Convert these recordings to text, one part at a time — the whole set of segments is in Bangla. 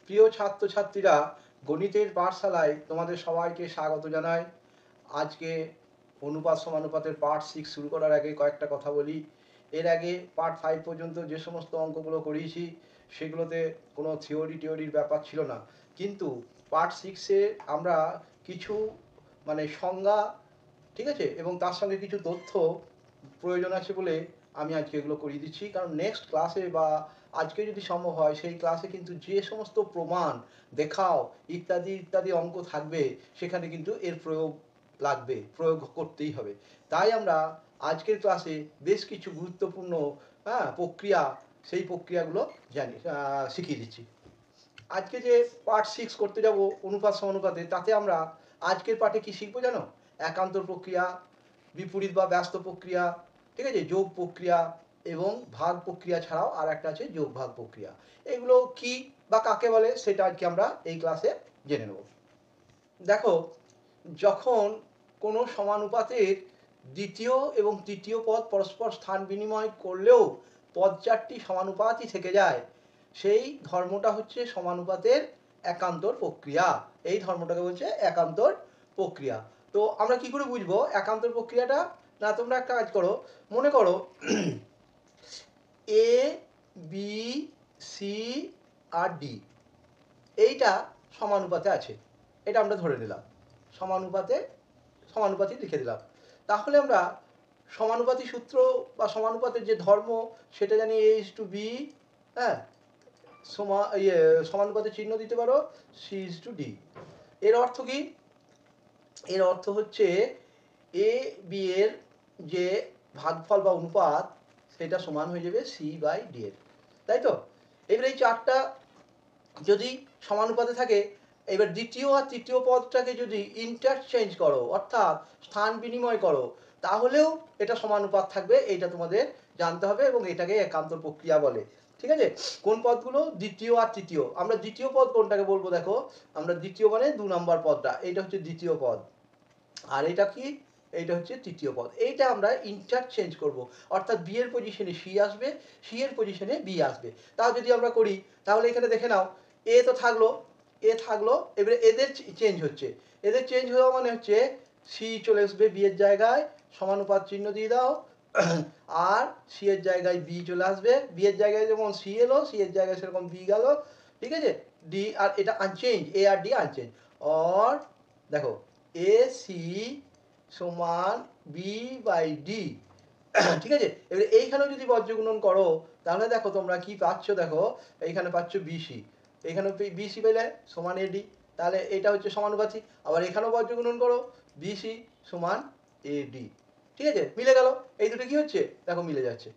প্রিয় ছাত্রছাত্রীরা, গণিতের পাঠশালায় তোমাদের সবাইকে স্বাগত জানাই। আজকে অনুপাত সমানুপাতের পার্ট 6 শুরু করার আগে কয়েকটা কথা বলি। এর আগে পার্ট 5 পর্যন্ত যে সমস্ত অঙ্কগুলো করিয়েছি সেগুলোতে কোনো থিওরির ব্যাপার ছিল না, কিন্তু পার্ট 6-এ আমরা কিছু সংজ্ঞা, ঠিক আছে, এবং তার সঙ্গে কিছু তথ্য প্রয়োজন আছে বলে আমি আজকে এগুলো করিয়ে দিচ্ছি। কারণ নেক্সট ক্লাসে বা আজকে যদি সম্ভব হয় সেই ক্লাসে কিন্তু যে সমস্ত প্রমাণ দেখাও ইত্যাদি ইত্যাদি অঙ্ক থাকবে, সেখানে কিন্তু এর প্রয়োগ লাগবে, প্রয়োগ করতেই হবে। তাই আমরা আজকের ক্লাসে বেশ কিছু গুরুত্বপূর্ণ প্রক্রিয়া, সেই প্রক্রিয়াগুলো শিখিয়ে দিচ্ছি। আজকে যে পার্ট 6 করতে যাব অনুপাত সমানুপাতে, তাতে আমরা আজকের পাঠে কি শিখবো জানো? একান্তর প্রক্রিয়া, বিপরীত বা ব্যস্ত প্রক্রিয়া, ঠিক আছে, যোগ প্রক্রিয়া এবং ভাগ প্রক্রিয়া ছাড়াও আর একটা আছে যোগ ভাগ প্রক্রিয়া। এগুলো কি বা কাকে বলে সেটা আজকে আমরা এই ক্লাসে জেনে নেব। দেখো, যখন কোনো সমানুপাতের দ্বিতীয় এবং তৃতীয় পদ পরস্পর স্থান বিনিময় করলেও পদ চারটি সমানুপাতই থেকে যায়, সেই ধর্মটা হচ্ছে সমানুপাতের একান্তর প্রক্রিয়া। এই ধর্মটাকে বলছে একান্তর প্রক্রিয়া। তো আমরা কি করে বুঝবো একান্তর প্রক্রিয়াটা? না, তোমরা একটা কাজ করো, মনে করো A B C R D এইটা সমানুপাতে আছে, এটা আমরা ধরে নিলাম, সমানুপাতি লিখে দিলাম। তাহলে আমরা সমানুপাতি সূত্র বা সমানুপাতের যে ধর্ম সেটা জানি a is to b, হ্যাঁ, সমানুপাতের চিহ্ন দিতে পারো c is to d। এর অর্থ কি? এর অর্থ হচ্ছে এ বি এর যে ভাগফল বা অনুপাত সেটা সমান হয়ে যাবে c বাই d এর, তাই তো? এবার এই চারটা যদি সমানুপাতে থাকে, এবার দ্বিতীয় আর তৃতীয় পদটাকে যদি ইন্টারচেঞ্জ করো, অর্থাৎ স্থান বিনিময় করো, তাহলেও এটা সমানুপাত থাকবে। এইটা তোমাদের জানতে হবে এবং এটাকে একান্তর প্রক্রিয়া বলে। ঠিক আছে? কোন পদগুলো? দ্বিতীয় আর তৃতীয়। আমরা দ্বিতীয় পদ কোনটাকে বলবো? দেখো, আমরা দ্বিতীয় মানে 2 নম্বর পদটা, এইটা হচ্ছে দ্বিতীয় পদ, আর এটা কি? এইটা হচ্ছে তৃতীয় পদ। এইটা আমরা ইন্টারচেঞ্জ করব, অর্থাৎ বি এর পজিশনে সি আসবে, সি এর পজিশনে বি আসবে। তাও যদি আমরা করি, তাহলে এখানে দেখে নাও, এ তো থাকলো, এ থাকলো, এবারে এদের চেঞ্জ হচ্ছে। এদের চেঞ্জ হওয়া মানে হচ্ছে সি চলে আসবে বি এর জায়গায়, সমানুপাত চিহ্ন দিয়ে দাও, আর সি এর জায়গায় বি চলে আসবে, বি এর জায়গায় যেমন সি এলো, সি এর জায়গায় সেরকম বি গেল, ঠিক আছে? ডি আর এটা আনচেঞ্জ, এ আর ডি আনচেঞ্জ। অর দেখো, এ সি সমান বি বাই ডি, ঠিক আছে? এবারে এইখানেও যদি বজ্র গুণন করো, তাহলে দেখো তোমরা কি পাচ্ছ, দেখো এইখানে পাচ্ছ বিসি, এইখানে বিসি পেলে সমান এডি, তাহলে এটা হচ্ছে সমানুপাতি। আবার এখানেও বজ্র গুণন করো, বিসি সমান এডি, ঠিক আছে? মিলে গেল। এই দুটো কি হচ্ছে? দেখো মিলে যাচ্ছে।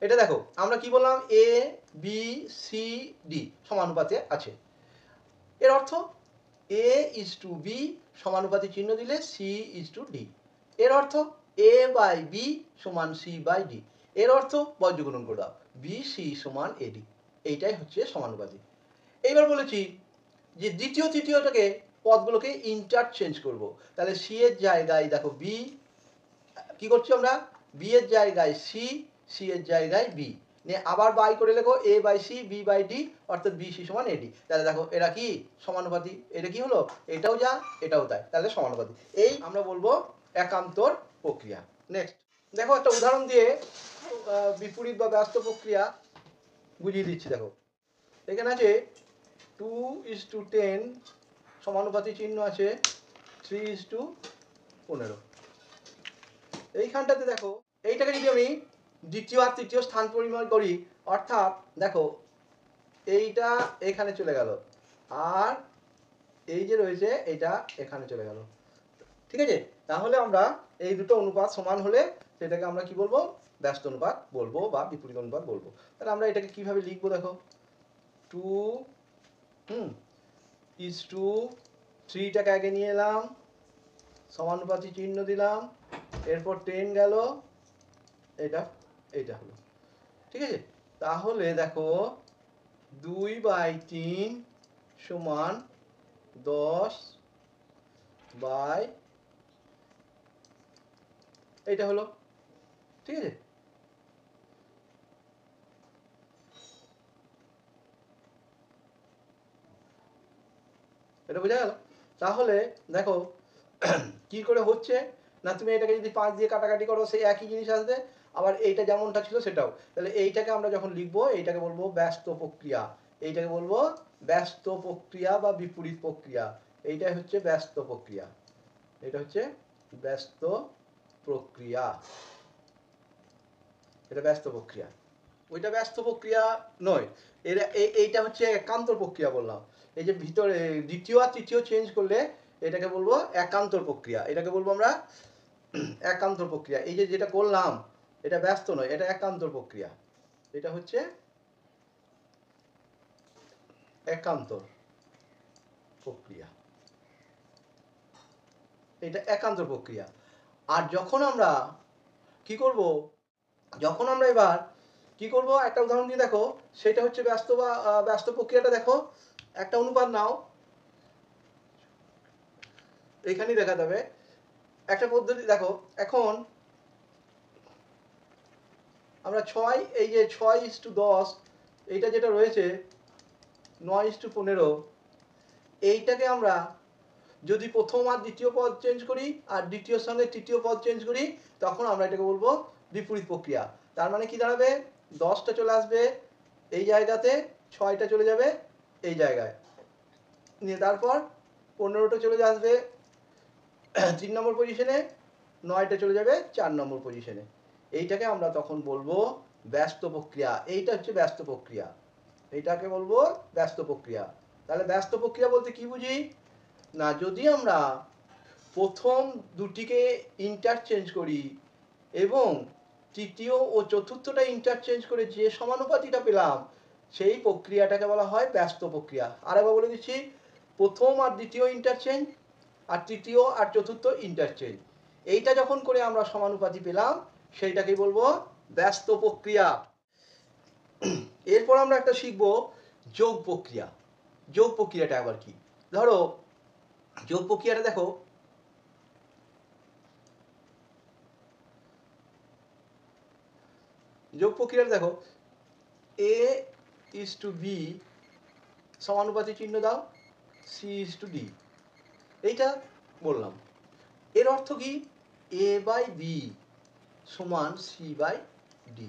এটা দেখো, আমরা কি বললাম? এ বি সি ডি সমানুপাতে আছে। এর অর্থ a is to b সমানুপাতি চিহ্ন দিলে c is to d। এর অর্থ a বাই b সমান c বাই d। এর অর্থ বজ্র গুণন করে দাও, bc সমান ad। এইটাই হচ্ছে সমানুপাতি। এইবার বলেছি যে দ্বিতীয় তৃতীয়টাকে পদগুলোকে ইন্টারচেঞ্জ করব। তাহলে c এর জায়গায় দেখো b, কি করছি আমরা? b এর জায়গায় c, c এর জায়গায় b, নিয়ে আবার বাই করে লেখো a by c b by d, অর্থাৎ bc সমান ad। তাহলে দেখো এরা কি সমানুপাতি, এটা কি হলো? এটাও যা এটাও তাই, তাহলে সমানুপাতি। এই আমরা বলবো একান্তর প্রক্রিয়া। নেক্সট দেখো, একটা উদাহরণ দিয়ে বিপরীত বা ব্যস্ত প্রক্রিয়া বুঝিয়ে দিচ্ছি। দেখো, এখানে আছে 2:10 সমানুপাতি চিহ্ন আছে 3:15। এইখানটাতে দেখো, এইটাকে যদি আমি দ্বিতীয় আর তৃতীয় স্থান পরিমাণ করি, অর্থাৎ দেখো এইটা এখানে চলে গেল, আর এই যে রয়েছে এটা এখানে চলে গেল, ঠিক আছে? তাহলে আমরা এই দুটো অনুপাত সমান হলে সেটাকে আমরা কি বলবো? ব্যস্ত অনুপাত বলবো বা বিপরীত অনুপাত বলবো। তাহলে আমরা এটাকে কিভাবে লিখবো? দেখো, 2:3টাকে আগে নিয়ে এলাম, সমানুপাতি চিহ্ন দিলাম, এরপর 10 গেল, এটা এইটা হলো, ঠিক আছে? তাহলে দেখো 2/3 সমান 10 বাই এইটা হলো, ঠিক আছে? এটা বোঝা গেল? তাহলে দেখো কি করে হচ্ছে না, তুমি এটাকে যদি 5 দিয়ে কাটাকাটি করো সেই একই জিনিস আসবে, আবার এইটা যেমনটা ছিল সেটাও। তাহলে এইটাকে আমরা যখন লিখবো এইটাকে বলবো ব্যস্ত প্রক্রিয়া, এইটাকে বলবো ব্যস্ত প্রক্রিয়া বা বিপরীত প্রক্রিয়া। এইটাই হচ্ছে ব্যস্ত প্রক্রিয়া, এটা হচ্ছে ব্যস্ত প্রক্রিয়া, এটা ব্যস্ত প্রক্রিয়া। ওইটা ব্যস্ত প্রক্রিয়া নয়, এইটা হচ্ছে একান্তর প্রক্রিয়া বললাম। এই যে ভিতরে দ্বিতীয় আর তৃতীয় চেঞ্জ করলে এটাকে বলবো একান্তর প্রক্রিয়া, এটাকে বলবো আমরা একান্তর প্রক্রিয়া। এই যে যেটা করলাম এটা ব্যস্ত নয়, এটা একান্তর প্রক্রিয়া, এটা হচ্ছে একান্তর প্রক্রিয়া, এটা একান্তর প্রক্রিয়া। আর যখন আমরা কি করব, যখন আমরা এবার কি করব একটা উদাহরণ দিয়ে দেখো, সেটা হচ্ছে ব্যস্ত বা ব্যস্ত প্রক্রিয়াটা দেখো, একটা অনুপাত নাও, এখানেই দেখা যাবে একটা পদ্ধতি দেখো। এখন আমরা 6, এই যে 6:10 এইটা যেটা রয়েছে 9:15, এইটাকে আমরা যদি প্রথম আর দ্বিতীয় পদ চেঞ্জ করি আর দ্বিতীয়র সঙ্গে তৃতীয় পদ চেঞ্জ করি, তখন আমরা এটাকে বলবো বিপরীত প্রক্রিয়া। তার মানে কি দাঁড়াবে, 10টা চলে আসবে এই জায়গাতে, 6টা চলে যাবে এই জায়গায়, নিয়ে তারপর 15টা চলে আসবে 3 নম্বর পজিশনে, 9টা চলে যাবে 4 নম্বর পজিশনে। এইটাকে আমরা তখন বলবো ব্যস্ত প্রক্রিয়া, এইটা হচ্ছে ব্যস্ত প্রক্রিয়া, এইটাকে বলবো ব্যস্ত প্রক্রিয়া। তাহলে ব্যস্ত প্রক্রিয়া বলতে কি বুঝি না, যদি আমরা প্রথম দুটিকে ইন্টারচেঞ্জ করি এবং তৃতীয় ও চতুর্থটা ইন্টারচেঞ্জ করে যে সমানুপাতিটা পেলাম, সেই প্রক্রিয়াটাকে বলা হয় ব্যস্ত প্রক্রিয়া। আরেকবার বলে দিচ্ছি, প্রথম আর দ্বিতীয় ইন্টারচেঞ্জ আর তৃতীয় আর চতুর্থ ইন্টারচেঞ্জ, এইটা যখন করে আমরা সমানুপাতি পেলাম সেইটাকে বলবো ব্যস্ত প্রক্রিয়া। এরপর আমরা একটা শিখব যোগ প্রক্রিয়া। যোগ প্রক্রিয়াটা আবার কি, ধরো যোগ প্রক্রিয়াটা দেখো, যোগ প্রক্রিয়াটা দেখো, a is to b সমানুপাতি চিহ্ন দাও, c is to d, এইটা বললাম। এর অর্থ কি, a বাই b সমান c বাই d,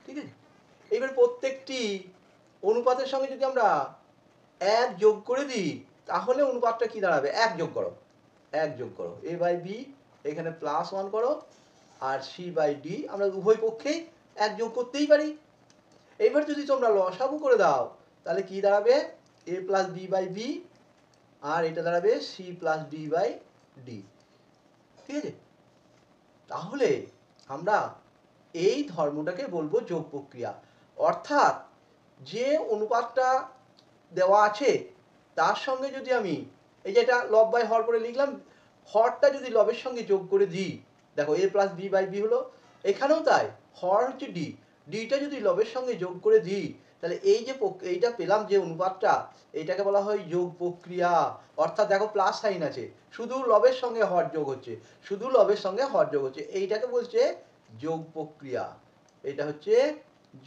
ঠিক আছে? এবার প্রত্যেকটি অনুপাতের সঙ্গে যদি আমরা 1 যোগ করে দিই, তাহলে অনুপাতটা কি দাঁড়াবে, 1 যোগ করো, 1 যোগ করো, a বাই b এখানে +1 করো, আর c বাই d আমরা উভয় পক্ষেই 1 যোগ করতেই পারি। এবার যদি তোমরা লসাগু করে দাও তাহলে কি দাঁড়াবে, a plus B by B, আর এটা দাঁড়াবে c plus D by D, ঠিক আছে? তাহলে আমরা এই ধর্মটাকে বলবো যোগ প্রক্রিয়া। অর্থাৎ যে অনুপাতটা দেওয়া আছে তার সঙ্গে যদি আমি এই যে এটা লব বাই হর করে লিখলাম, হরটা যদি লবের সঙ্গে যোগ করে দিই, দেখো a plus B by B হলো, এখানেও তাই, হর হচ্ছে ডি, ডিটা যদি লবের সঙ্গে যোগ করে দিই, তাহলে এই যে এইটা পেলাম যে অনুপাতটা, এইটাকে বলা হয় যোগ প্রক্রিয়া। অর্থাৎ দেখো প্লাস সাইন আছে, শুধু লবের সঙ্গে হর যোগ হচ্ছে, শুধু লবের সঙ্গে হর যোগ হচ্ছে, এইটাকে বলছে যোগ প্রক্রিয়া। এটা হচ্ছে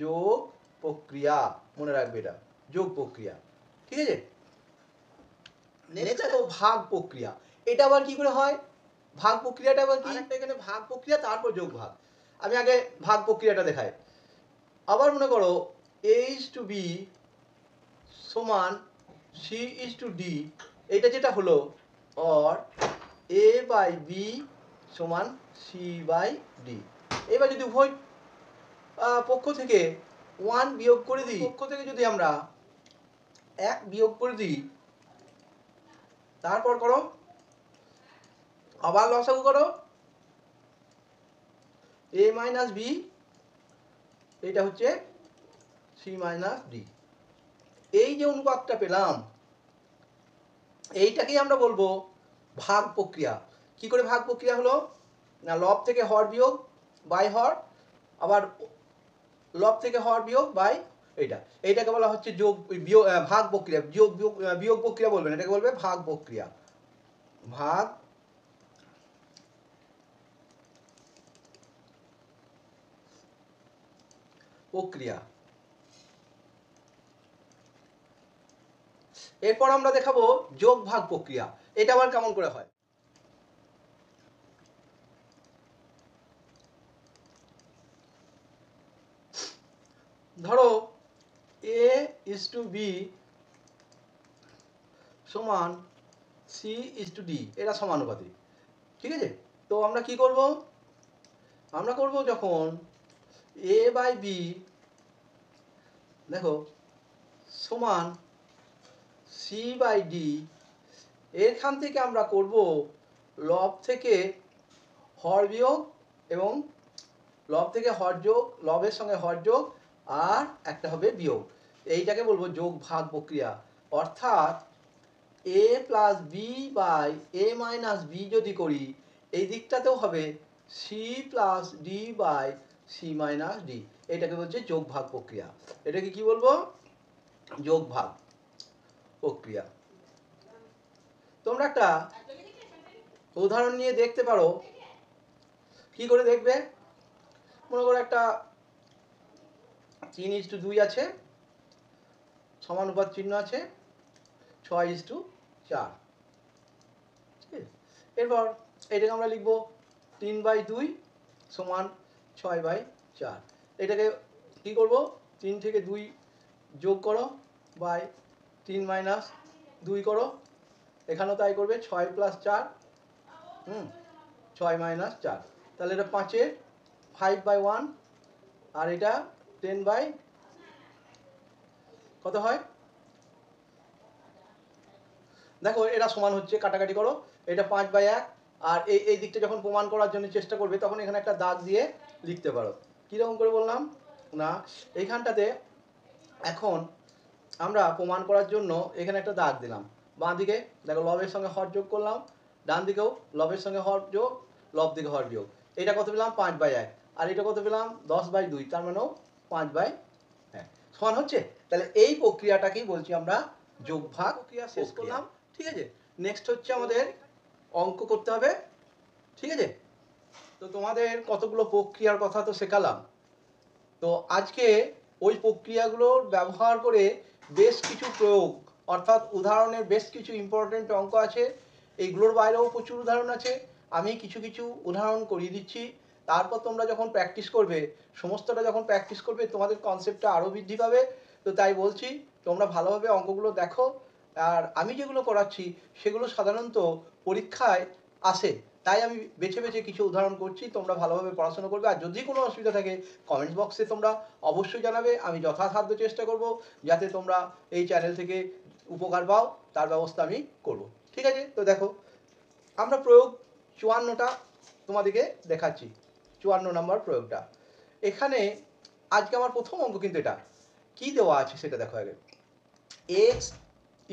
যোগ প্রক্রিয়া, মনে রাখবে এটা যোগ প্রক্রিয়া, ঠিক আছে? নেক্সট দেখো ভাগ প্রক্রিয়া, এটা আবার কি করে হয়, ভাগ প্রক্রিয়াটা আবার কি, এখানে ভাগ প্রক্রিয়া তারপর যোগ ভাগ। আমি আগে ভাগ প্রক্রিয়াটা দেখাই। আবার মনে করো a is to b সমান c is to d, এটা যেটা হলো, অর a বাই b সমান c বাই d। এবার যদি উভয় পক্ষ থেকে 1 বিয়োগ করে দিই, পক্ষ থেকে যদি আমরা 1 বিয়োগ করে দিই, তারপর করো আবার লসাগু করো, a মাইনাস বি, এটা হচ্ছে c মাইনাস ডি। এই যে অনুপাতটা পেলাম, এইটাকেই আমরা বলবো ভাগ প্রক্রিয়া। কি করে ভাগ প্রক্রিয়া হলো না, লব থেকে হর বিয়োগ বাই হর, আবার লব থেকে হর বিয়োগ বাই এটা, এইটাকে বলা হচ্ছে যোগ বিয়োগ ভাগ প্রক্রিয়া। যোগ বিয়োগ প্রক্রিয়া বলবেন, এটাকে বলবে ভাগ প্রক্রিয়া, ভাগ প্রক্রিয়া। এরপর আমরা দেখাবো যোগ ভাগ প্রক্রিয়া। এটা আবার কেমন করে হয়। ধরো a is to b সমান c is to d, এরা সমানুপাতিক। ঠিক আছে, তো আমরা কি করব, আমরা করব যখন a বাই b দেখো সমান c বাই d, এখান থেকে আমরা করব লব থেকে হর বিয়োগ এবং লব থেকে হর যোগ, লবের সঙ্গে হর যোগ, আর একটা হবে বিয়োগ। এইটাকে বলবো যোগ ভাগ প্রক্রিয়া। অর্থাৎ a plus B by a minus B যদি করি, এই দিকটাতেও হবে c plus D by C minus D. এটাকে বলছে যোগ ভাগ প্রক্রিয়া। এটাকে কি বলবো, যোগ ভাগ প্রক্রিয়া। তোমরা একটা উদাহরণ নিয়ে দেখতে পারো। কি করে দেখবে, মনে করো একটা 3:2 আছে, সমানুপাত চিহ্ন আছে, 6:4। এরপর এটাকে আমরা লিখবো 3/2 সমান 6/4। এটাকে কি করব, 3 থেকে 2 যোগ করো বাই 3 মাইনাস 2 করো, এখানেও তাই করবে, 6 প্লাস 4 6 মাইনাস 4, তাহলে এটা 5-এর 5/1, আর এটা 10 বাই কত হয়, দেখো এটা সমান হচ্ছে, কাটাকাটি করো, এটা 5/1। আর এই দিকটা যখন প্রমাণ করার জন্য চেষ্টা করবে তখন এখানে একটা দাগ দিয়ে লিখতে পারো। কীরকম করে বললাম না, এইখানটাতে এখন আমরা প্রমাণ করার জন্য এখানে একটা দাগ দিলাম। বাঁ দিকে দেখো লবের সঙ্গে হর যোগ করলাম, ডান দিকেও লবের সঙ্গে হর যোগ, লব দিকে হর বিয়োগ। এটা কত পেলাম, 5/1। আর এটা কত পেলাম, 10/2, তার মানেও 5/1 সমান হচ্ছে। তাহলে এই প্রক্রিয়াটাকেই বলছি আমরা যোগ ভাগ প্রক্রিয়া। শেষ করলাম। ঠিক আছে, নেক্সট হচ্ছে আমাদের অঙ্ক করতে হবে। ঠিক আছে, তো তোমাদের কতগুলো প্রক্রিয়ার কথা তো শেখালাম। তো আজকে ওই প্রক্রিয়াগুলোর ব্যবহার করে বেশ কিছু প্রয়োগ, অর্থাৎ উদাহরণের বেশ কিছু ইম্পর্টেন্ট অঙ্ক আছে। এইগুলোর বাইরেও প্রচুর উদাহরণ আছে, আমি কিছু কিছু উদাহরণ করিয়ে দিচ্ছি। তারপর তোমরা যখন প্র্যাকটিস করবে, সমস্তটা যখন প্র্যাকটিস করবে, তোমাদের কনসেপ্টটা আরও বৃদ্ধি পাবে। তো তাই বলছি তোমরা ভালোভাবে অঙ্কগুলো দেখো। আর আমি যেগুলো করাচ্ছি সেগুলো সাধারণত পরীক্ষায় আসে, তাই আমি বেছে বেছে কিছু উদাহরণ করছি। তোমরা ভালোভাবে পড়াশোনা করবে, আর যদি কোনো অসুবিধা থাকে কমেন্ট বক্সে তোমরা অবশ্যই জানাবে। আমি যথাসাধ্য চেষ্টা করব যাতে তোমরা এই চ্যানেল থেকে উপকার পাও, তার ব্যবস্থা আমি করব। ঠিক আছে, তো দেখো আমরা প্রয়োগ 54টা তোমাদেরকে দেখাচ্ছি। 54 নম্বর প্রয়োগটা এখানে। আজকে আমার প্রথম অঙ্ক কিন্তু এটা কি দেওয়া আছে সেটা দেখো আগে। x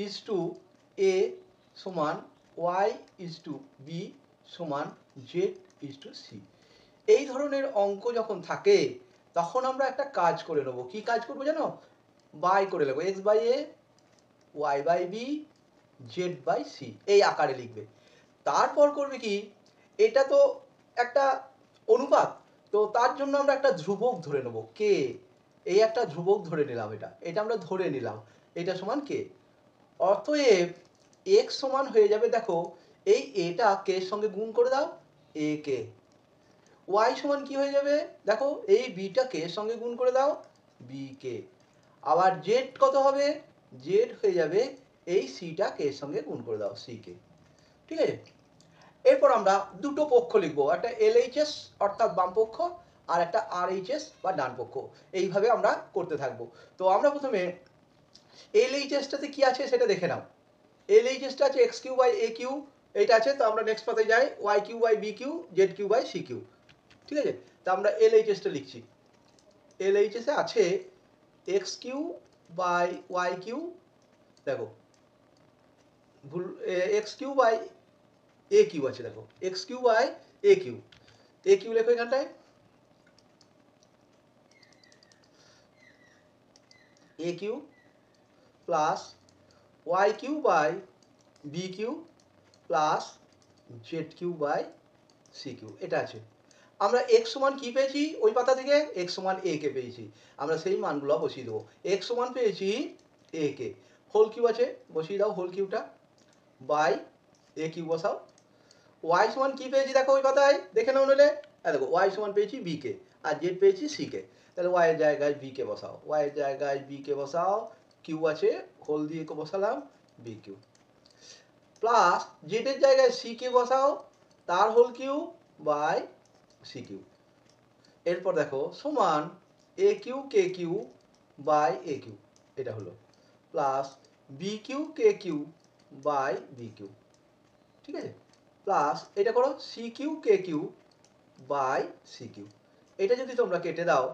is to a সমান y is to b সমান z is to c। এই ধরনের অঙ্ক যখন থাকে তখন আমরা একটা কাজ করে নেব। কি কাজ করবো জানো, বাই করে নেবো, x by a, y by b, z by c, এই আকারে লিখবে। তারপর করবে কি, এটা তো একটা অনুপাত, তো তার জন্য আমরা একটা ধ্রুবক ধরে নেব, কে। এই একটা ধ্রুবক ধরে নিলাম, এটা আমরা ধরে নিলাম, এটা সমান কে। অতএব x সমান হয়ে যাবে, দেখো এই এটা কে এর সঙ্গে গুণ করে দাও, a কে। y সমান কি হয়ে যাবে, দেখো এই বিটা কে এর সঙ্গে গুণ করে দাও, b কে। আবার z কত হবে, z হয়ে যাবে এই সিটা কে এর সঙ্গে গুণ করে দাও, c কে। ঠিক আছে, এরপর আমরা দুটো পক্ষ লিখবো, একটা LHS অর্থাৎ বাম পক্ষ, আর একটা RHS বা ডান পক্ষ। এইভাবে আমরা করতে থাকবো। তো আমরা প্রথমে LHSটাতে কি আছে সেটা দেখে নাও। LHSটা আছে x cube by a cube, এইটা আছে। তো আমরা নেক্সট পাতে যাই, y cube by b cube, z cube by c cube. ঠিক আছে, তো আমরা LHSটা লিখছি। LHS এ আছে x cube by y cube, দেখো ভুল, x cube by a cube আছে, দেখো x cube by a cube, a cube লেখো এখানটায়, a cube plus y cube by b cube plus z cube by c cube, এটা আছে। আমরা x সমান কি পেয়েছি ওই পাতা থেকে, x সমান a কে পেয়েছি, আমরা সেই মানগুলো বসিয়ে দেবো। x সমান পেয়েছি a কে, হোল কিউ আছে, বসিয়ে দাও হোল কিউটা, বাই এ কিউ বসাও। ওয়াই সমান কি পেয়েছি দেখো ওই কথায় দেখে নাও নইলে, দেখো ওয়াই সমান পেয়েছি বি কে, আর জেড পেয়েছি সি কে, তাহলে ওয়াই এর জায়গায় বি কে বসাও, ওয়াই এর জায়গায় বি কে বসাও, কিউ আছে হোল দিয়ে বসালাম বি কিউ, প্লাস জেড এর জায়গায় সি কে বসাও, তার হোল কিউ বাই সি কিউ। এরপর দেখো সমান এ কিউ কে কিউ বাই এ কিউ, এটা হলো, প্লাস বি কিউ কে কিউ বাই বি কিউ, ঠিক আছে, প্লাস এটা করো সি কিউ কে কিউ বাই সি কিউ। এটা যদি তোমরা কেটে দাও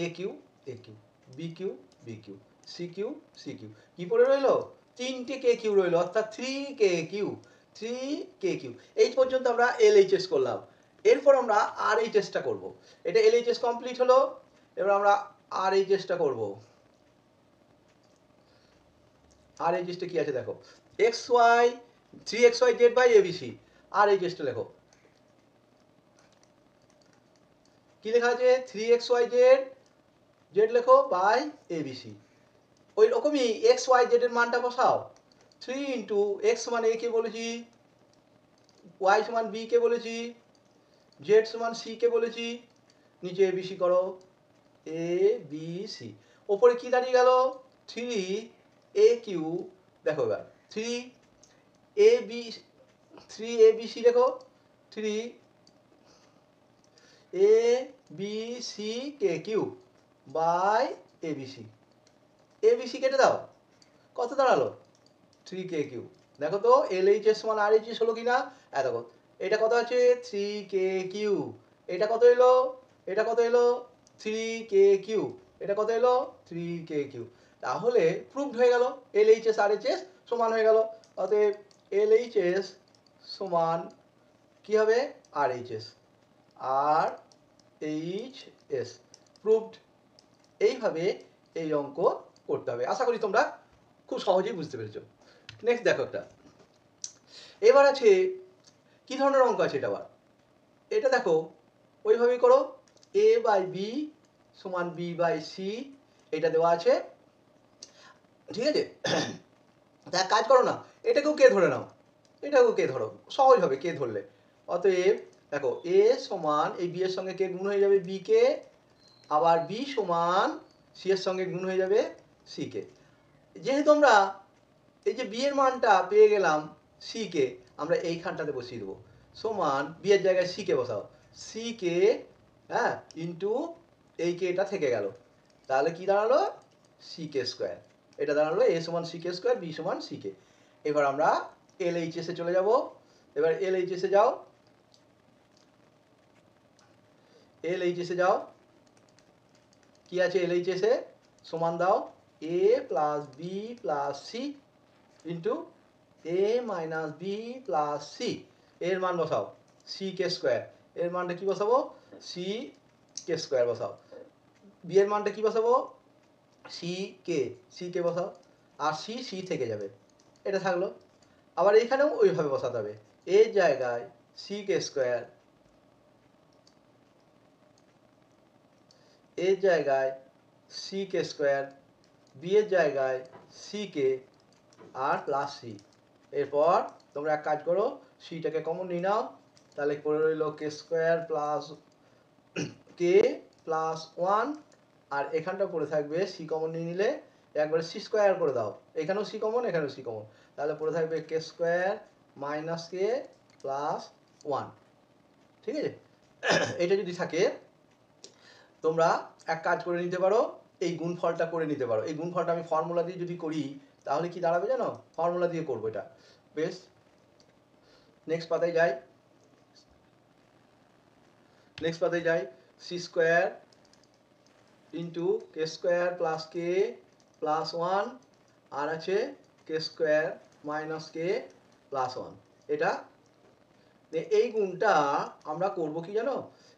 A Q B Q C Q, কি পড়ে রইলো, তিনটে কে কিউ রইলো, অর্থাৎ 3 কে কিউ। এই পর্যন্ত আমরা এলএইচএস করলাম। এরপর আমরা আরএইচএসটা করব। এটা এলএইচএস কমপ্লিট হলো, এবার আমরা আরএইচএসটা করব। আরএইচএসটা কি আছে দেখো, X Y 3xyz by ABC, আরএইচএসটা লেখো, কি লেখা আছে 3xyz, জেড লেখো বাই এবিসি। ওই রকমই এক্স ওয়াই জেড এর মানটা বসাও, 3 ইন্টু এক্স সমান এ কে বলেছি, ওয়াই সমান বি কে বলেছি, জেড সমান সি কে বলেছি, নিচে এবিসি করো, এ বি সি, ওপরে কি দাঁড়িয়ে গেল 3 এ কিউ, দেখো এবার 3 এ বি সি লেখো, 3 এ বি সি কে কিউ বাই এবিসি, এবিসি কেটে দাও, কত দাঁড়ালো 3 কে কিউ। দেখো তো এলএইচএস সমান আরএইচএস হলো কিনা, দেখো এটা কত আছে 3 কে কিউ, এটা কত এলো, এটা কত এলো 3 কে কিউ, এটা কত এলো 3 কে কিউ। তাহলে প্রুভড হয়ে গেল এলএইচএস আরএইচএস সমান হয়ে গেল। অতএব এলএইচএস সমান কি হবে আরএইচএস, আর এইচ এস, প্রুভড। এইভাবে এই অঙ্ক করতে হবে। আশা করি তোমরা খুব সহজেই বুঝতে পেরেছো। নেক্সট দেখো একটা, এবার আছে কি ধরনের অঙ্ক আছে এটা, আবার এটা দেখো ওইভাবেই করো, এ বাই বি সমান বি বাই সি, এটা দেওয়া আছে, ঠিক আছে। তা কাজ করো না, এটাকেও কে ধরে নাও, এটাকেও কে ধরো, সহজ হবে কে ধরলে। অতএব দেখো এ সমান এই বি এর সঙ্গে কে গুণ হয়ে যাবে বি কে, আবার বি সমান সি এর সঙ্গে গুণ হয়ে যাবে সি কে। যেহেতু আমরা এই যে বি এর মানটা পেয়ে গেলাম সি কে, আমরা এইখানটাতে বসিয়ে দেবো, সমান বি এর জায়গায় সি কে বসাও, সি কে হ্যাঁ ইন্টু এই কে, এটা থেকে গেল, তাহলে কি দাঁড়ালো সি কে স্কোয়ার, এটা দাঁড়ালো এ সমান সি কে স্কোয়ার, বি সমান সি কে। এবার আমরা এলএইচএস এ চলে যাব। এবার এলএইচএস এ যাও, এলএইচএস এ যাও, কি আছে এলএইচএস এ, সমান দাও A plus B plus C into A minus B plus C, এর মান বসাও সি কে স্কোয়ার, এর মানটা কি বসাবো সি কে স্কোয়ার বসাও, বি এর মানটা কি বসাবো সি কে বসাও, আর সি সি থেকে যাবে, এটা থাকলো। আবার এইখানেও ওইভাবে বসাতে হবে, এর জায়গায় সি কে স্কোয়ার, এর জায়গায় সি কে স্কোয়ার, বি এর জায়গায় সি কে আর প্লাস সি। এরপর তোমরা এক কাজ করো, সিটাকে কমন নিয়ে নাও, তাহলে পড়ে রইল কে square plus k plus one, আর এখানটা পড়ে থাকবে সি কমন নিয়ে নিলে একবারে সি স্কোয়ার করে দাও, এখানেও সি কমন এখানেও সি কমন, তাহলে পড়ে থাকবে কে square minus k plus one, ঠিক আছে। এটা যদি থাকে তোমরা এক কাজ করে নিতে পারো, এই গুণফলটা করে নিতে পারো, এই গুণফলটা আমি ফর্মুলা দিয়ে যদি করি তাহলে কি দাঁড়াবে জানো, ফর্মুলা দিয়ে করবো এটা। বেশ, নেক্সট পাতায় যাই, নেক্সট পাতায় যাই, C square into k square plus k plus one, আর আছে কে square minus k plus one. এটা এই গুণটা আমরা করব কি জানো,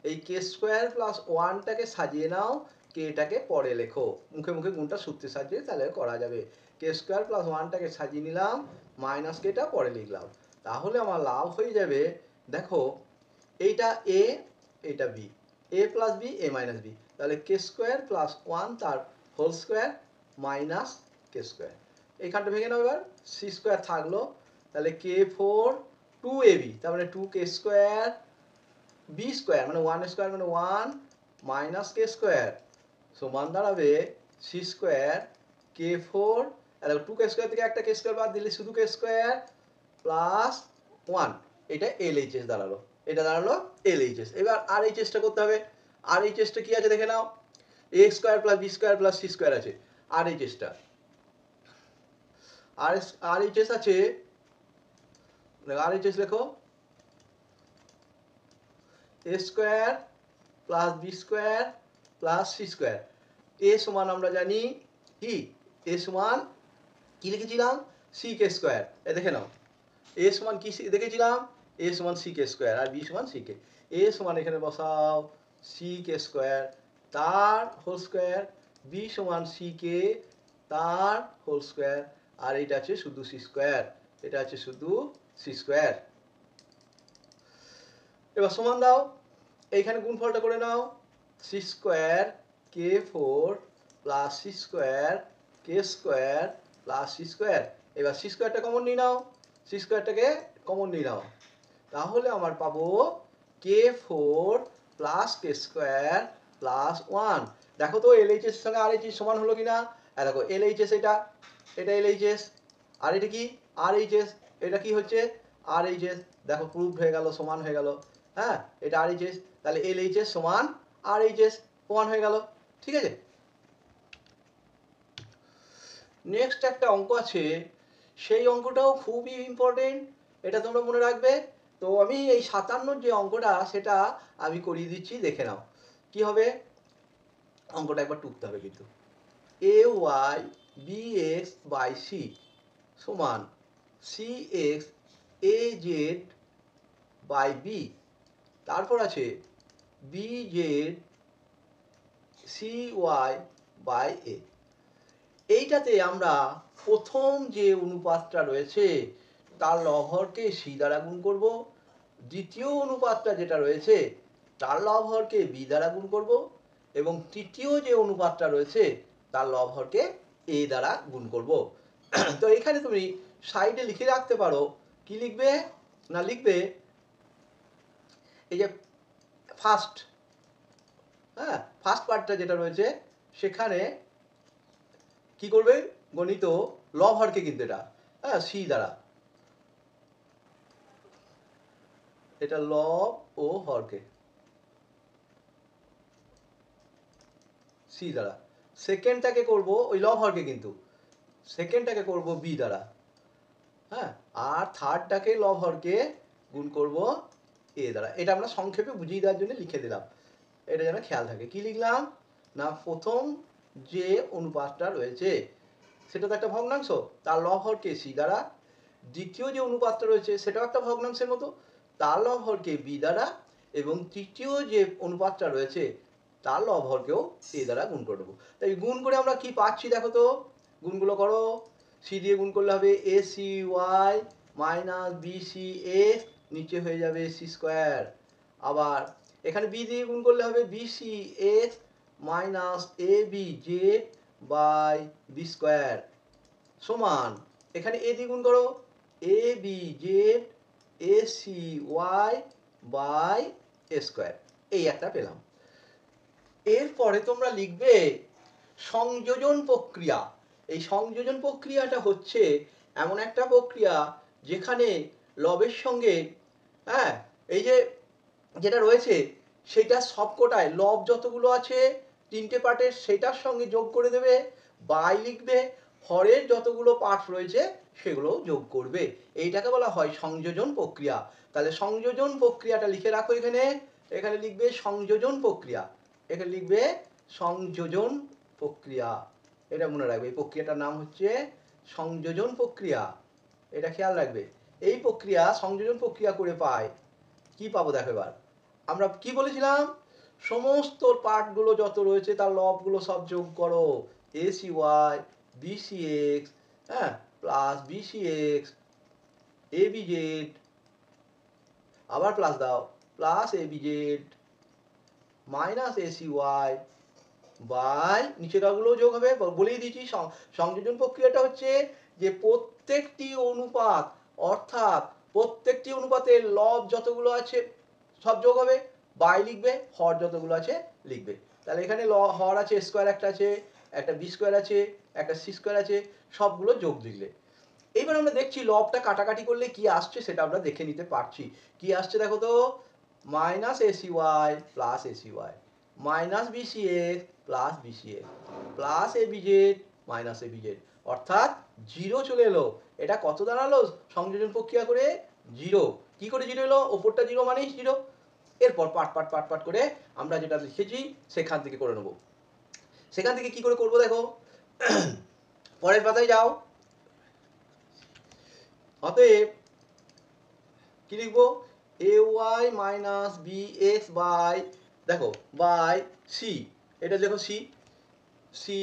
এই কে স্কোয়ার প্লাস ওয়ানটাকে সাজিয়ে নাও, কেটাকে পরে লেখো, মুখে মুখে গুণটা সূত্রে সাজিয়ে তাহলে করা যাবে। কে স্কোয়ার প্লাস ওয়ানটাকে সাজিয়ে নিলাম, মাইনাস কেটা পরে লিখলাম, তাহলে আমার লাভ হয়ে যাবে, দেখো এইটা এ এটা B, A plus B A minus B, তাহলে কে স্কোয়ার প্লাস ওয়ান তার হোল স্কোয়ার মাইনাস কে স্কোয়ার। এইখানটা ভেঙে নাও এবার, সি স্কোয়ার থাকলো, তাহলে k4 2ab, তার মানে 2k স্কোয়ার বি স্কোয়ার মানে 1 স্কোয়ার মানে 1 মাইনাস কে স্কোয়ার সমান দাঁড়াবে সি স্কোয়ার k4, তাহলে 2k স্কোয়ার থেকে একটা কে স্কোয়ার বাদ দিলে শুধু কে স্কোয়ার প্লাস 1, এটা LHS দাঁড়ালো, এটা দাঁড়ালো LHS। এবার RHSটা করতে হবে। RHSটা কি আছে দেখে নাও, a square plus B square plus C square আছে। RHSটা RHS আছে, RHS লেখো a square plus B square plus C square. a সমান আমরা জানি কি, a সমান কি লিখেছিলাম সি কে স্কোয়ার, এ দেখে নাও a সমান কি দেখেছিলাম, a সমান সি কে স্কোয়ার আর b সমান সি কে। a সমান এখানে বসাও সি কে স্কোয়ার তার হোল স্কোয়ার, b সমান সি কে তার হোল স্কোয়ার, আর এটা আছে শুধু সি স্কোয়ার, এটা আছে শুধু সি স্কোয়ার। এবার সমান দাও, এইখানে গুণফলটা করে নাও, C square k4 plus C square K square plus C square. এবার সি স্কোয়ারটা কমন নিয়ে নাও, সি স্কোয়ারটাকে কমন নিয়ে নাও, তাহলে আমার পাবো k4 প্লাস কে স্কোয়ার প্লাস 1। দেখো তো LHS এর সঙ্গে RHS সমান হলো কিনা, দেখো LHS এটা, এটা LHS, আর এটা কি RHS, এটা কি হচ্ছে RHS, দেখো প্রুফ হয়ে গেল, সমান হয়ে গেল। হ্যাঁ, এটা RHS, তাহলে LHS সমান RHS, প্রমাণ হয়ে গেল। ঠিক আছে, নেক্সট একটা অঙ্ক আছে, সেই অঙ্কটাও খুবই ইম্পর্টেন্ট, এটা তোমরা মনে রাখবে। তো আমি এই 57 যে অঙ্কটা সেটা আমি করিয়ে দিচ্ছি, দেখে নাও কি হবে। অঙ্কটা একবার টুকতে হবে কিন্তু, ay bx বাই সি সমান cx az বাই বি, তারপর আছে bz cy বাই এ। এইটাতে আমরা প্রথম যে অনুপাতটা রয়েছে তার লবহরকে সি দ্বারা গুণ করব, দ্বিতীয় অনুপাতটা যেটা রয়েছে তার লবহরকে বি দ্বারা গুণ করব, এবং তৃতীয় যে অনুপাতটা রয়েছে তার লবহরকে এ দ্বারা গুণ করব। তো এখানে তুমি সাইডে লিখে রাখতে পারো, কি লিখবে না, লিখবে এই যে ফার্স্ট, হ্যাঁ ফার্স্ট পার্টটা যেটা রয়েছে সেখানে কি করবে, গণিত লবহরকে কিন্তু এটা, হ্যাঁ সি দ্বারা, এটা লব ও হরকে সি দ্বারা, সেকেন্ডটাকে করব ওই লব হরকে কিন্তু সেকেন্ডটাকে করব বি দ্বারা, হ্যাঁ আর থার্ডটাকে লব হরকে গুণ করব এ দ্বারা। এটা আমরা সংক্ষেপে বুঝিয়ে দেওয়ার জন্য লিখে দিলাম, এটা যেন খেয়াল থাকে। কি লিখলাম না, প্রথম যে অনুপাতটা রয়েছে সেটা তো একটা ভগ্নাংশ, তার লব হরকে সি দ্বারা, দ্বিতীয় যে অনুপাতটা রয়েছে সেটাও একটা ভগ্নাংশের মতো, তার লব হরকে বি দ্বারা, এবং তৃতীয় যে অনুপাতটা রয়েছে তার লব হরকেও এ দ্বারা গুণ করে দেবো। তাই গুণ করে আমরা কি পাচ্ছি দেখো তো, গুণগুলো করো, সি দিয়ে গুণ করলে হবে A C Y minus B C X, নিচে হয়ে যাবে সি স্কোয়ার, আবার এখানে বি দিয়ে গুণ করলে হবে B C X minus A B Z by B square সমান, এখানে এ দিয়ে গুণ করো A B Z A C Y by A square, এই একটা পেলাম। এরপরে তোমরা লিখবে সংযোজন প্রক্রিয়া। এই সংযোজন প্রক্রিয়াটা হচ্ছে এমন একটা প্রক্রিয়া যেখানে লবের সঙ্গে, হ্যাঁ এই যে যেটা রয়েছে সেটা সবকটায় লব যতগুলো আছে তিনটে পার্টের সেটার সঙ্গে যোগ করে দেবে, বাই লিখবে, হরের যতগুলো পার্ট রয়েছে সেগুলো যোগ করবে, এইটাকে বলা হয় সংযোজন প্রক্রিয়া। তাহলে সংযোজন প্রক্রিয়াটা লিখে রাখো, এখানে এখানে লিখবে সংযোজন প্রক্রিয়া, এখানে লিখবে সংযোজন প্রক্রিয়া, এটা মনে রাখবে, এই প্রক্রিয়াটার নাম হচ্ছে সংযোজন প্রক্রিয়া, এটা খেয়াল রাখবে। এই প্রক্রিয়া সংযোজন প্রক্রিয়া করে পায় কি পাবো দেখো, এবার আমরা কি বলেছিলাম, সমস্ত পার্টগুলো যত রয়েছে তার লবগুলো সব যোগ করো, A C Y B C X, হ্যাঁ plus B C X A B Z, আবার প্লাস দাও plus A B Z minus A C Y by নিচেরগুলো যোগ হবে, বলেই দিয়েছি সংযোজন প্রক্রিয়াটা হচ্ছে যে প্রত্যেকটি অনুপাত অর্থাৎ প্রত্যেকটি অনুপাতের লব যতগুলো আছে সব যোগ হবে, বাই লিখবে, হর যতগুলো আছে লিখবে। তাহলে এখানে হর আছে স্কোয়ার একটা আছে, একটা বি স্কোয়ার আছে, একটা সি স্কোয়ার আছে, সবগুলো যোগ লিখলে। এইবার আমরা দেখছি লবটা কাটাকাটি করলে কি আসছে সেটা আমরা দেখে নিতে পারছি। কি আসছে দেখো তো, minus AC Y plus AC Y, minus BC X plus BC X plus ABZ minus ABZ, অর্থাৎ জিরো চলে এলো। এটা কত দাঁড়ালো সংযোজন প্রক্রিয়া করে? জিরো। কি করে জিরো এলো? ওপরটা জিরো মানেই জিরো। এরপর পাট পাট পাট পাট করে আমরা যেটা লিখেছি সেখান থেকে করে নেব। সেখান থেকে কি করে করব দেখো, পরের পাতায় যাও। অতএব কি লিখবো, A Y minus B X by, দেখো বাই সি, এটা লেখো সি, সি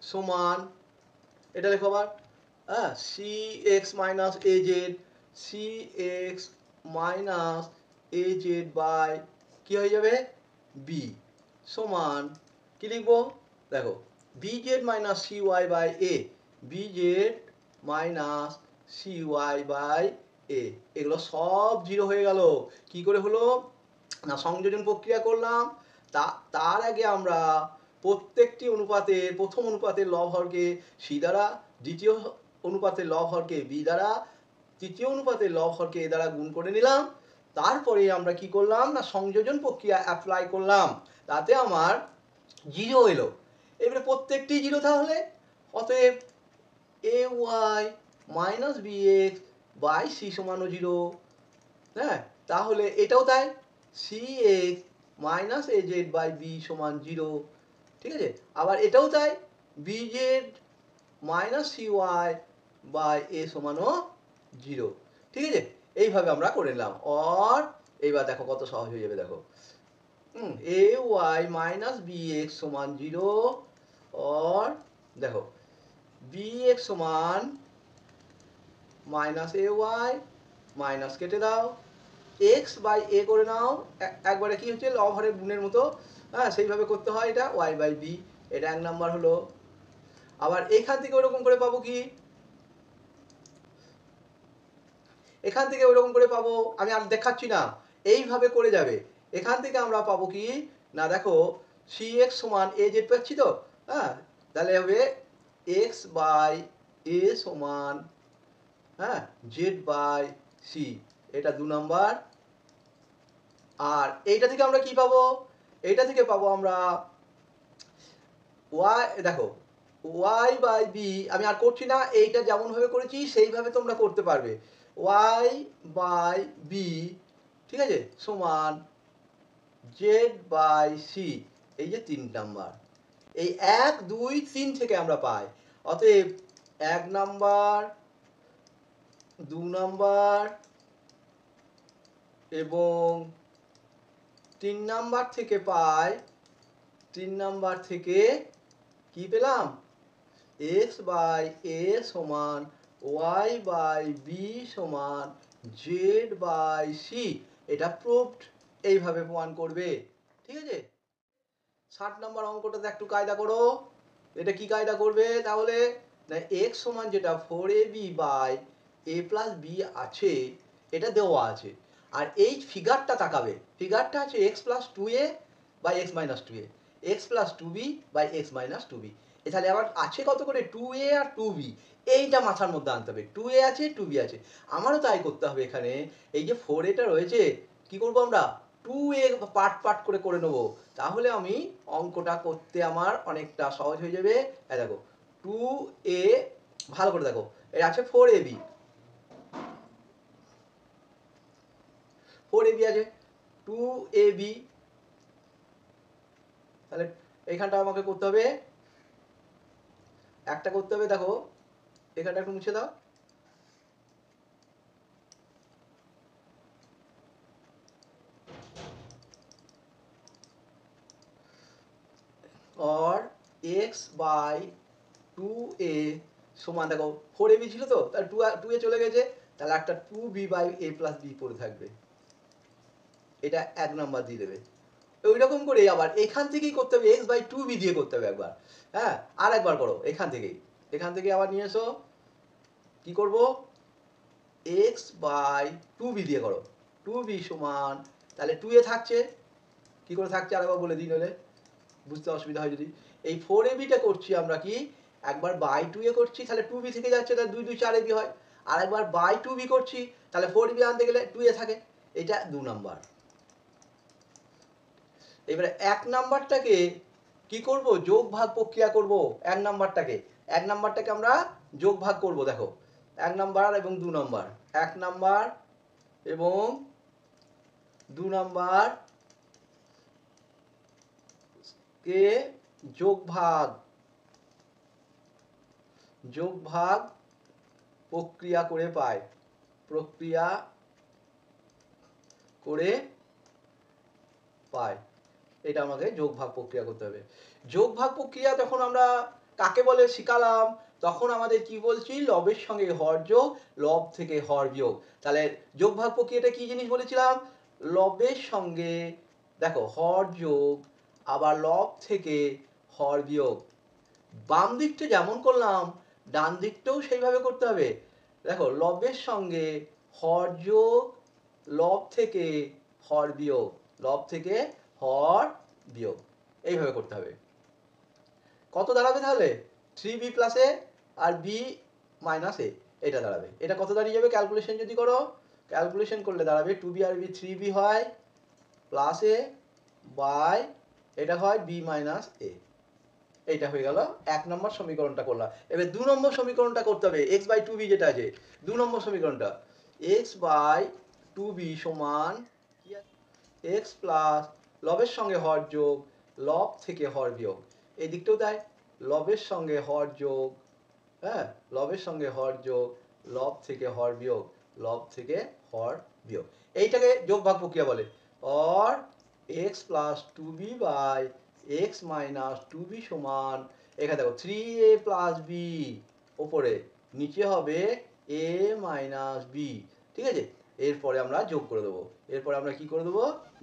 সমান, এটা লেখো আবার হ্যাঁ C X minus A Z, C X minus A Z by কি হয়ে যাবে বি সমান, কি লিখবো দেখো B Z minus C Y by A, B Z minus C Y by A, এগুলো সব জিরো হয়ে গেল। কি করে হলো না, সংযোজন প্রক্রিয়া করলাম, তার আগে আমরা প্রত্যেকটি অনুপাতের প্রথম অনুপাতের লব হরকে সি দ্বারা, দ্বিতীয় অনুপাতের লব হরকে বি দ্বারা, তৃতীয় অনুপাতের লব হরকে এ দ্বারা গুণ করে নিলাম। তারপরে আমরা কি করলাম না সংযোজন প্রক্রিয়া অ্যাপ্লাই করলাম, তাতে আমার জিরো এলো। এবারে প্রত্যেকটি জিরো, তাহলে অতএব A Y minus B X by C সমানও জিরো। হ্যাঁ, তাহলে এটাও তাই, C X minus A Z by B সমান জিরো। ঠিক আছে, আবার এটাও তাই, B Z minus C Y by A সমানও জিরো। ঠিক আছে, এইভাবে আমরা করে নিলাম। অর এইবার দেখো কত সহজ হয়ে যাবে, দেখো এ ওয়াই মাইনাস বি এক্স সমান জিরো, অর দেখো বি এক্স সমান মাইনাস এ ওয়াই, মাইনাস কেটে দাও, এক্স বাই এ করে নাও, একবারে কি হচ্ছে লব হরের গুণের মতো, হ্যাঁ সেইভাবে করতে হয় এটা, ওয়াই বাই বি, এটা এক নাম্বার হলো। আবার এখান থেকে ওরকম করে পাবো কি, এখান থেকে ওরকম করে পাবো, আমি আর দেখাচ্ছি না, এইভাবে করে যাবে। এখান থেকে আমরা পাবো কি না, দেখো সি এক্স সমান এ জেড পাচ্ছি তো, হ্যাঁ তাহলে হবে এক্স বাই এ সমান হ্যাঁ জেড বাই সি, এটা দু নাম্বার। আর এইটা থেকে আমরা কি পাবো, এইটা থেকে পাবো আমরা ওয়াই, দেখো ওয়াই বাই বি, আমি আর করছি না, এইটা যেমন ভাবে করেছি সেইভাবে তোমরা করতে পারবে, ওয়াই বাই বি ঠিক আছে সমান জেড বাই সি, এই যে 3 নাম্বার, এই 1 2 3 থেকে আমরা পাই। অতএব 1 নাম্বার 2 নাম্বার এবং 3 নাম্বার থেকে পাই, 3 নাম্বার থেকে কি পেলাম, এক্স বাই এ সমান ওয়াই বাই বি সমান জেড বাই সি, এটা প্রুভড, এইভাবে প্রমাণ করবে। ঠিক আছে, 60 নম্বর অঙ্কটাতে একটু কায়দা করো। এটা কি কায়দা করবে তাহলে, না এক্স সমান যেটা 4ab by a plus B আছে এটা দেওয়া আছে, আর এই ফিগারটা তাকাবে, ফিগারটা আছে x plus 2a by x minus 2a, x plus 2b by x minus 2b, তাহলে আবার আছে কত করে 2a আর 2b, এইটা মাথার মধ্যে আনতে হবে, 2a আছে 2b আছে, আমারও তাই করতে হবে। এখানে এই যে 4a রয়েছে কি করব আমরা 2a পার্ট পার্ট করে করে নেব, তাহলে আমি অঙ্কটা করতে আমার অনেকটা সহজ হয়ে যাবে। দেখো 2a, ভালো করে দেখো, এর আছে 4ab, 4ab আছে 2ab, তাহলে এইখানটা আমাকে করতে হবে, একটা করতে হবে, দেখো এখানটা একটু মুছে দাও, और x বাই 2a সমান, দেখো 4ab ছিল তো, তাহলে 2a চলে গেছে, তাহলে একটা 2b by a plus b পড়ে থাকবে, এটা 1 নাম্বার দিয়ে দেবে। ওই রকম করে আবার এখান থেকেই করতে হবে, এক্স বাই টু বি দিয়ে করতে হবে একবার। হ্যাঁ, আর একবার করো এখান থেকে আবার নিয়ে এসো। কি করব, এক্স বাই টু বি দিয়ে করো। টু বি সমান, তাহলে টু এ থাকছে, কি করে থাকছে আরেকবার বলে দিই, নইলে বুঝতে অসুবিধা হয় যদি। এই ফোর এ বিটা করছি আমরা কি, একবার বাই টু এ করছি, তাহলে টু বি থেকে যাচ্ছে, তাহলে দুই দুই চার এ বি হয়। আর একবার বাই টু বি করছি, তাহলে ফোর বি আনতে গেলে টু এ থাকে। এটা 2 নাম্বার। এবারে 1 নাম্বারটাকে কি করব, যোগ ভাগ প্রক্রিয়া করব। 1 নাম্বারটাকে আমরা যোগ ভাগ করব। দেখো 1 নাম্বার এবং 2 নাম্বার, 1 নাম্বার এবং 2 নাম্বার কে যোগ ভাগ প্রক্রিয়া করে পাই, এটা আমাকে যোগ ভাগ প্রক্রিয়া করতে হবে। যোগ ভাগ প্রক্রিয়া যখন আমরা কাকে বলে শিখালাম, তখন আমাদের কি বলছি, লবের সঙ্গে হর যোগ, লব থেকে হর বিয়োগ। তাহলে যোগ ভাগ প্রক্রিয়াটা কি জিনিস বলেছিলাম, লবের সঙ্গে দেখো হর যোগ, আবার লব থেকে হর বিয়োগ। বাম দিকটা যেমন করলাম ডান দিকটাও সেইভাবে করতে হবে। দেখো লবের সঙ্গে হর যোগ, লব থেকে হর বিয়োগ, এইভাবে করতে হবে। কত দাঁড়াবে তাহলে, 3b প্লাস এ আর b মাইনাস এ, এটা দাঁড়াবে। এটা কত দাঁড়িয়ে যাবে, ক্যালকুলেশন যদি করো, ক্যালকুলেশন করলে দাঁড়াবে 2b আর b 3b হয় প্লাস এ বাই, এটা হয় b মাইনাস এ। এইটা হয়ে গেল 1 নম্বর সমীকরণটা করলাম। এবার 2 নম্বর সমীকরণটা করতে হবে, x বাই 2b যেটা আছে, 2 নম্বর সমীকরণটা, x বাই 2b সমান x প্লাস লবের সঙ্গে হর যোগ, লব থেকে হর বিয়োগ। এই দিকটাও তাই, লবের সঙ্গে হর যোগ, হ্যাঁ, লবের সঙ্গে হর যোগ, লব থেকে হর বিয়োগ, এইটাকে যোগ ভাগ প্রক্রিয়া বলে। Or x plus 2b by x minus 2b সমান, এখানে দেখো 3a প্লাস b ওপরে, নিচে হবে a মাইনাস b। ঠিক আছে, এরপরে আমরা যোগ করে দেবো,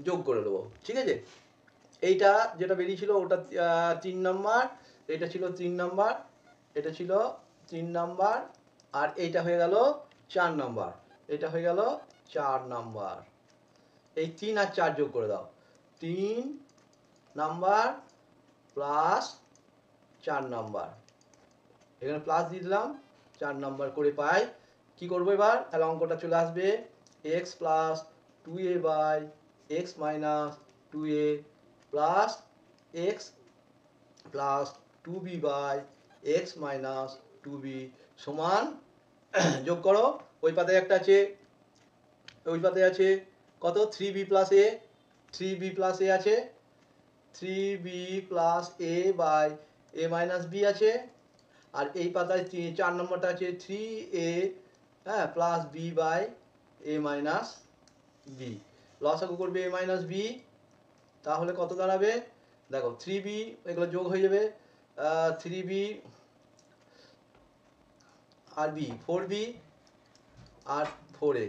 যোগ করে দেবো। ঠিক আছে, এইটা যেটা বেরিয়েছিল ওটা 3 নাম্বার, এটা ছিল 3 নাম্বার, এটা ছিল 3 নাম্বার, আর এইটা হয়ে গেল 4 নাম্বার, এই 3 আর 4 যোগ করে দাও, 3 নাম্বার প্লাস 4 নাম্বার, এখানে প্লাস দিয়ে দিলাম, 4 নাম্বার করে পাই। কি করবো এবার, তাহলে অঙ্কটা চলে আসবে x plus 2a by x minus 2a plus x plus 2b by x minus 2b সমান, যোগ করো, ওই পাতে একটা আছে, কত, 3b প্লাস a, আছে, 3b plus a by a minus b আছে, আর এই পাতায় 4 নম্বরটা আছে 3a, হ্যাঁ, plus b by a minus b। লসাগু করবে a মাইনাস b, তাহলে কত দাঁড়াবে, দেখো 3b, এগুলো যোগ হয়ে যাবে, 3b আর b, 4b আর 4a,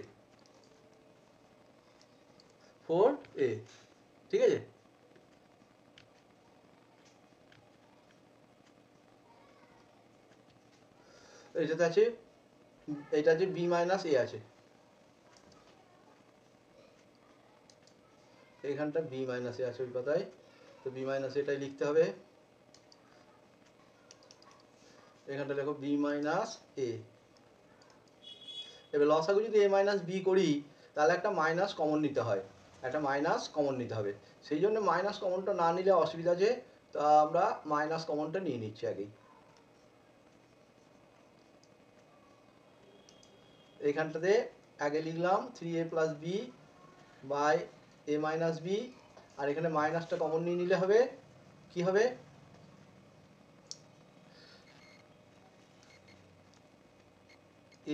ঠিক আছে। এটাতে আছে, এটা আছে b মাইনাস a আছে, এইখানটা b মাইনাস a আছে ওই পাতায়, তো b মাইনাস এটাই লিখতে হবে, এখানটা লেখো b মাইনাস a। এবার লসাগু যদি a মাইনাস b করি, তাহলে একটা মাইনাস কমন নিতে হয়, হবে, সেই জন্য মাইনাস কমনটা না নিলে অসুবিধা আছে, তা আমরা মাইনাস কমনটা নিয়ে নিচ্ছি আগে। এইখানটাতে আগে লিখলাম 3a plus b by a minus b, আর এখানে মাইনাসটা কমন নিয়ে নিলে হবে, কি হবে,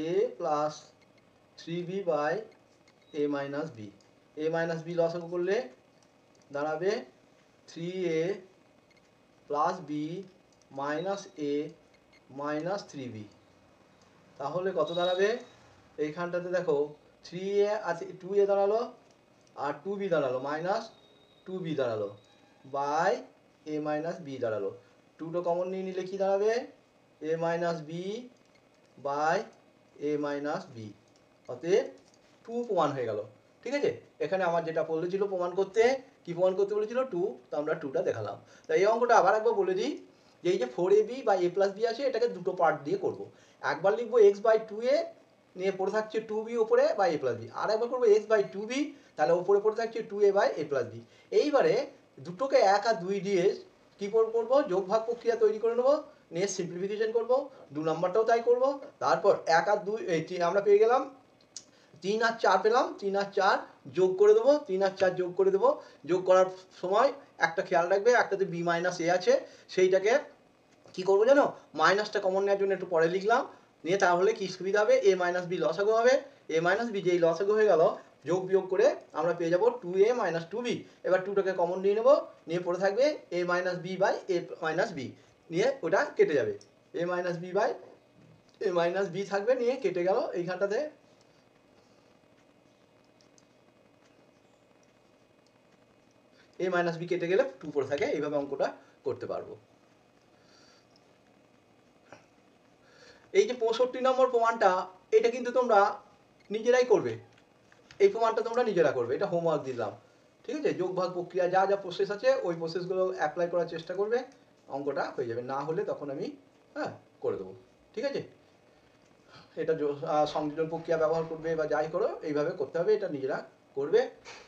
a plus 3b by a minus b, লসাগু করলে দাঁড়াবে 3a plus b minus a minus 3b, তাহলে কত দাঁড়াবে, এইখানটাতে দেখো 3a আছে, 2a দাঁড়ালো আর 2b দাঁড়ালো, মাইনাস 2b দাঁড়ালো বাই a মাইনাস b দাঁড়ালো। 2টা কমন নিয়ে নিলে কি দাঁড়াবে a minus b by a minus b, অতএব 2 প্রমাণ হয়ে গেল। ঠিক আছে, এখানে আমার যেটা বলেছিল প্রমাণ করতে, কি প্রমাণ করতে বলেছিল 2, তো আমরা 2টা দেখালাম। তাই এই অঙ্কটা আবার একবার বলে দিই যে এই যে 4ab বা a প্লাস b আছে এটাকে দুটো পার্ট দিয়ে করব। একবার লিখবো x বাই 2a নিয়ে পড়ে থাকছে 2b ওপরে বাই a প্লাস b, আর একবার করবো x বাই 2b, তাহলে ওপরে পড়ে থাকছে 2a by a plus b। এইবারে দুটোকে 1 আর 2 দিয়ে কি করবো যোগ ভাগ প্রক্রিয়া তৈরি করে নেবো, নিয়ে সিম্পলিফিকেশন করবো। 2 নম্বরটাও তাই করব। তারপর 1 আর 2 আমরা পেয়ে গেলাম 3 আর 4 পেলাম, 3 আর 4 যোগ করে দেবো, 3 আর 4 যোগ করে দেবো। যোগ করার সময় একটা খেয়াল রাখবে, একটাতে b মাইনাস a আছে, সেইটাকে কি করবো জানো, মাইনাসটা কমন নেওয়ার জন্য একটু পরে লিখলাম, নিয়ে তাহলে কি সুবিধা হবে, a মাইনাস b লসাগু হবে, a মাইনাস b যেই লসাগু হয়ে গেল যোগ বিয়োগ করে আমরা পেয়ে যাবো 2a মাইনাস 2b। এবার 2টাকে কমন নিয়ে নেবো, নিয়ে পড়ে থাকবে a minus b by a minus b, নিয়ে ওটা কেটে যাবে, a minus b by a minus b থাকবে, নিয়ে কেটে গেল এইখানটাতে। a মাইনাস b কেটে গেলে 2 পড়ে থাকে, এইভাবে অঙ্কটা করতে পারবো। এই যে 65 নম্বর প্রমাণটা, এটা কিন্তু তোমরা নিজেরাই করবে, এই প্রমাণটা তোমরা নিজেরা করবে, এটা হোমওয়ার্ক দিলাম। ঠিক আছে, যোগ ভাগ প্রক্রিয়া যা যা প্রসেস আছে ওই প্রসেসগুলো অ্যাপ্লাই করার চেষ্টা করবে, অঙ্কটা হয়ে যাবে। না হলে তখন আমি করে দেবো। ঠিক আছে, এটা সংযোজন প্রক্রিয়া ব্যবহার করবে বা যাই করো এইভাবে করতে হবে, এটা নিজেরা করবে।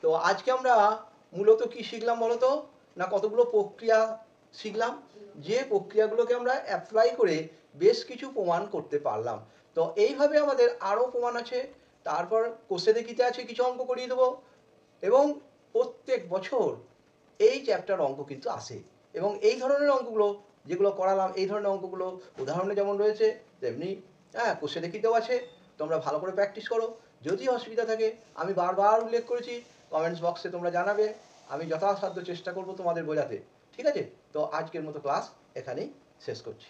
তো আজকে আমরা মূলত কি শিখলাম বলো তো, না কতগুলো প্রক্রিয়া শিখলাম, যে প্রক্রিয়াগুলোকে আমরা অ্যাপ্লাই করে বেশ কিছু প্রমাণ করতে পারলাম। তো এইভাবে আমাদের আরও প্রমাণ আছে, তারপর কোষে কিতে আছে কিছু অঙ্ক করিয়ে দেবো, এবং প্রত্যেক বছর এই চ্যাপ্টার অঙ্ক কিন্তু আসে, এবং এই ধরনের অঙ্কগুলো যেগুলো করালাম, এই ধরনের অঙ্কগুলো উদাহরণে যেমন রয়েছে তেমনি কোষে দেখিতেও আছে। তোমরা ভালো করে প্র্যাকটিস করো, যদি অসুবিধা থাকে আমি বারবার উল্লেখ করেছি, কমেন্টস বক্সে তোমরা জানাবে, আমি যথাসাধ্য চেষ্টা করব তোমাদের বোঝাতে। ঠিক আছে, তো আজকের মতো ক্লাস এখানেই শেষ করছি।